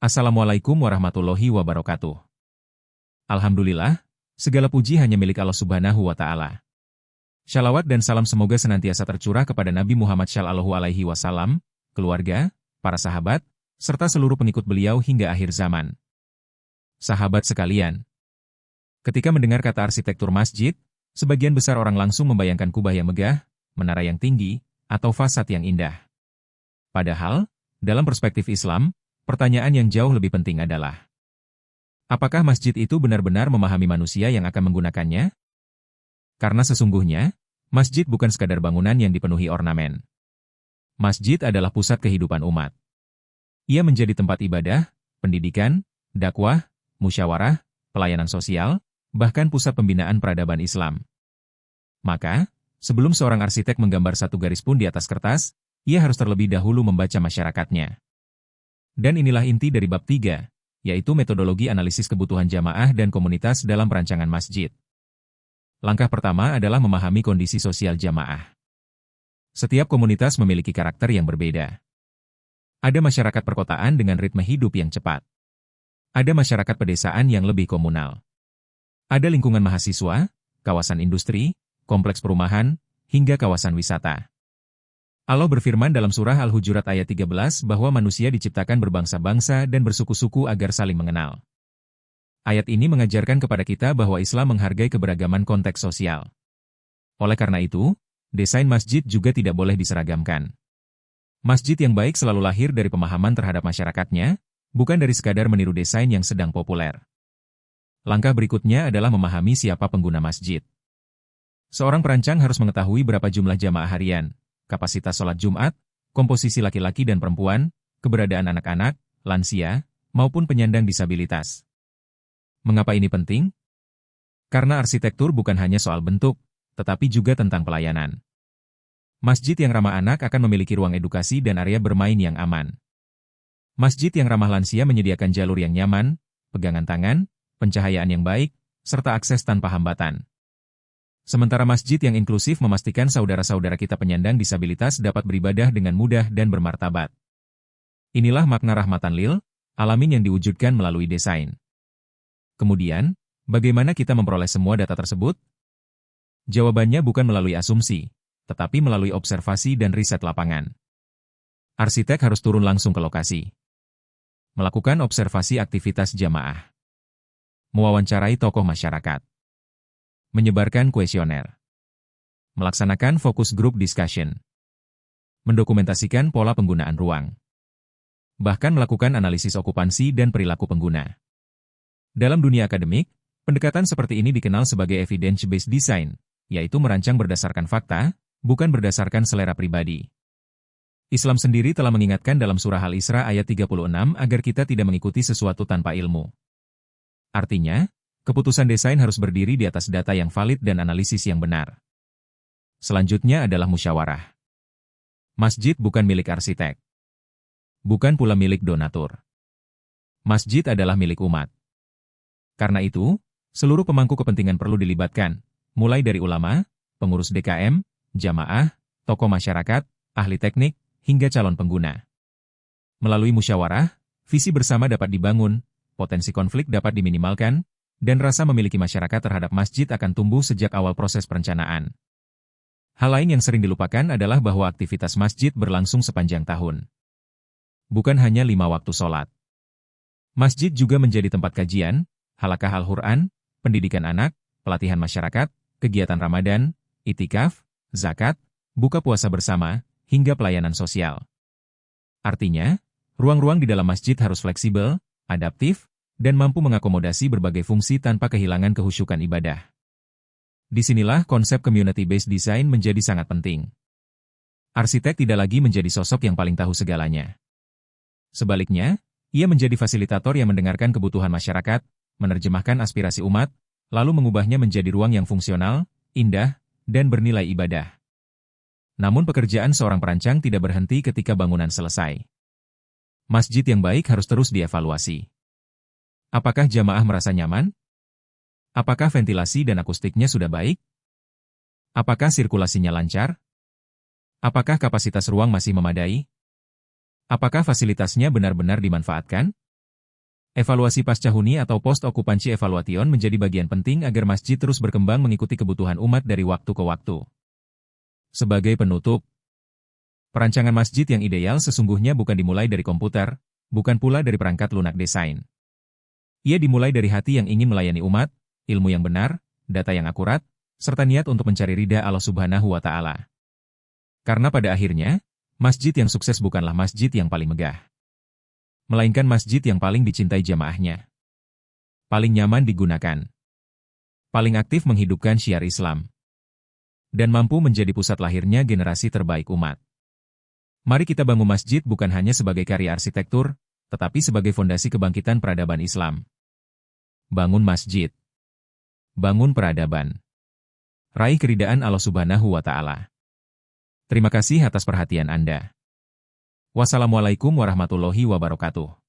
Assalamualaikum warahmatullahi wabarakatuh. Alhamdulillah, segala puji hanya milik Allah Subhanahu wa Ta'ala. Shalawat dan salam semoga senantiasa tercurah kepada Nabi Muhammad Shallallahu Alaihi Wasallam, keluarga, para sahabat, serta seluruh pengikut beliau hingga akhir zaman. Sahabat sekalian, ketika mendengar kata arsitektur masjid, sebagian besar orang langsung membayangkan kubah yang megah, menara yang tinggi, atau fasad yang indah. Padahal, dalam perspektif Islam, pertanyaan yang jauh lebih penting adalah, apakah masjid itu benar-benar memahami manusia yang akan menggunakannya? Karena sesungguhnya, masjid bukan sekadar bangunan yang dipenuhi ornamen. Masjid adalah pusat kehidupan umat. Ia menjadi tempat ibadah, pendidikan, dakwah, musyawarah, pelayanan sosial, bahkan pusat pembinaan peradaban Islam. Maka, sebelum seorang arsitek menggambar satu garis pun di atas kertas, ia harus terlebih dahulu membaca masyarakatnya. Dan inilah inti dari bab 3, yaitu metodologi analisis kebutuhan jamaah dan komunitas dalam perancangan masjid. Langkah pertama adalah memahami kondisi sosial jamaah. Setiap komunitas memiliki karakter yang berbeda. Ada masyarakat perkotaan dengan ritme hidup yang cepat. Ada masyarakat pedesaan yang lebih komunal. Ada lingkungan mahasiswa, kawasan industri, kompleks perumahan, hingga kawasan wisata. Allah berfirman dalam surah Al-Hujurat ayat 13 bahwa manusia diciptakan berbangsa-bangsa dan bersuku-suku agar saling mengenal. Ayat ini mengajarkan kepada kita bahwa Islam menghargai keberagaman konteks sosial. Oleh karena itu, desain masjid juga tidak boleh diseragamkan. Masjid yang baik selalu lahir dari pemahaman terhadap masyarakatnya, bukan dari sekadar meniru desain yang sedang populer. Langkah berikutnya adalah memahami siapa pengguna masjid. Seorang perancang harus mengetahui berapa jumlah jamaah harian, kapasitas sholat Jumat, komposisi laki-laki dan perempuan, keberadaan anak-anak, lansia, maupun penyandang disabilitas. Mengapa ini penting? Karena arsitektur bukan hanya soal bentuk, tetapi juga tentang pelayanan. Masjid yang ramah anak akan memiliki ruang edukasi dan area bermain yang aman. Masjid yang ramah lansia menyediakan jalur yang nyaman, pegangan tangan, pencahayaan yang baik, serta akses tanpa hambatan. Sementara masjid yang inklusif memastikan saudara-saudara kita penyandang disabilitas dapat beribadah dengan mudah dan bermartabat. Inilah makna rahmatan lil alamin yang diwujudkan melalui desain. Kemudian, bagaimana kita memperoleh semua data tersebut? Jawabannya bukan melalui asumsi, tetapi melalui observasi dan riset lapangan. Arsitek harus turun langsung ke lokasi. Melakukan observasi aktivitas jamaah. Mewawancarai tokoh masyarakat. Menyebarkan kuesioner. Melaksanakan fokus group discussion. Mendokumentasikan pola penggunaan ruang. Bahkan melakukan analisis okupansi dan perilaku pengguna. Dalam dunia akademik, pendekatan seperti ini dikenal sebagai evidence-based design, yaitu merancang berdasarkan fakta, bukan berdasarkan selera pribadi. Islam sendiri telah mengingatkan dalam surah Al-Isra ayat 36 agar kita tidak mengikuti sesuatu tanpa ilmu. Artinya, keputusan desain harus berdiri di atas data yang valid dan analisis yang benar. Selanjutnya adalah musyawarah. Masjid bukan milik arsitek. Bukan pula milik donatur. Masjid adalah milik umat. Karena itu, seluruh pemangku kepentingan perlu dilibatkan, mulai dari ulama, pengurus DKM, jamaah, tokoh masyarakat, ahli teknik, hingga calon pengguna. Melalui musyawarah, visi bersama dapat dibangun, potensi konflik dapat diminimalkan, dan rasa memiliki masyarakat terhadap masjid akan tumbuh sejak awal proses perencanaan. Hal lain yang sering dilupakan adalah bahwa aktivitas masjid berlangsung sepanjang tahun. Bukan hanya 5 waktu sholat. Masjid juga menjadi tempat kajian, halaqah Al-Quran, pendidikan anak, pelatihan masyarakat, kegiatan Ramadan, itikaf, zakat, buka puasa bersama, hingga pelayanan sosial. Artinya, ruang-ruang di dalam masjid harus fleksibel, adaptif, dan mampu mengakomodasi berbagai fungsi tanpa kehilangan kehusyukan ibadah. Disinilah konsep community-based design menjadi sangat penting. Arsitek tidak lagi menjadi sosok yang paling tahu segalanya. Sebaliknya, ia menjadi fasilitator yang mendengarkan kebutuhan masyarakat, menerjemahkan aspirasi umat, lalu mengubahnya menjadi ruang yang fungsional, indah, dan bernilai ibadah. Namun pekerjaan seorang perancang tidak berhenti ketika bangunan selesai. Masjid yang baik harus terus dievaluasi. Apakah jamaah merasa nyaman? Apakah ventilasi dan akustiknya sudah baik? Apakah sirkulasinya lancar? Apakah kapasitas ruang masih memadai? Apakah fasilitasnya benar-benar dimanfaatkan? Evaluasi pasca huni atau post-okupansi evaluation menjadi bagian penting agar masjid terus berkembang mengikuti kebutuhan umat dari waktu ke waktu. Sebagai penutup, perancangan masjid yang ideal sesungguhnya bukan dimulai dari komputer, bukan pula dari perangkat lunak desain. Ia dimulai dari hati yang ingin melayani umat, ilmu yang benar, data yang akurat, serta niat untuk mencari ridha Allah Subhanahu wa Ta'ala. Karena pada akhirnya, masjid yang sukses bukanlah masjid yang paling megah, melainkan masjid yang paling dicintai jamaahnya, paling nyaman digunakan, paling aktif menghidupkan syiar Islam, dan mampu menjadi pusat lahirnya generasi terbaik umat. Mari kita bangun masjid bukan hanya sebagai karya arsitektur, tetapi sebagai fondasi kebangkitan peradaban Islam. Bangun masjid, bangun peradaban, raih keridaan Allah Subhanahu wa Ta'ala. Terima kasih atas perhatian Anda. Wassalamualaikum warahmatullahi wabarakatuh.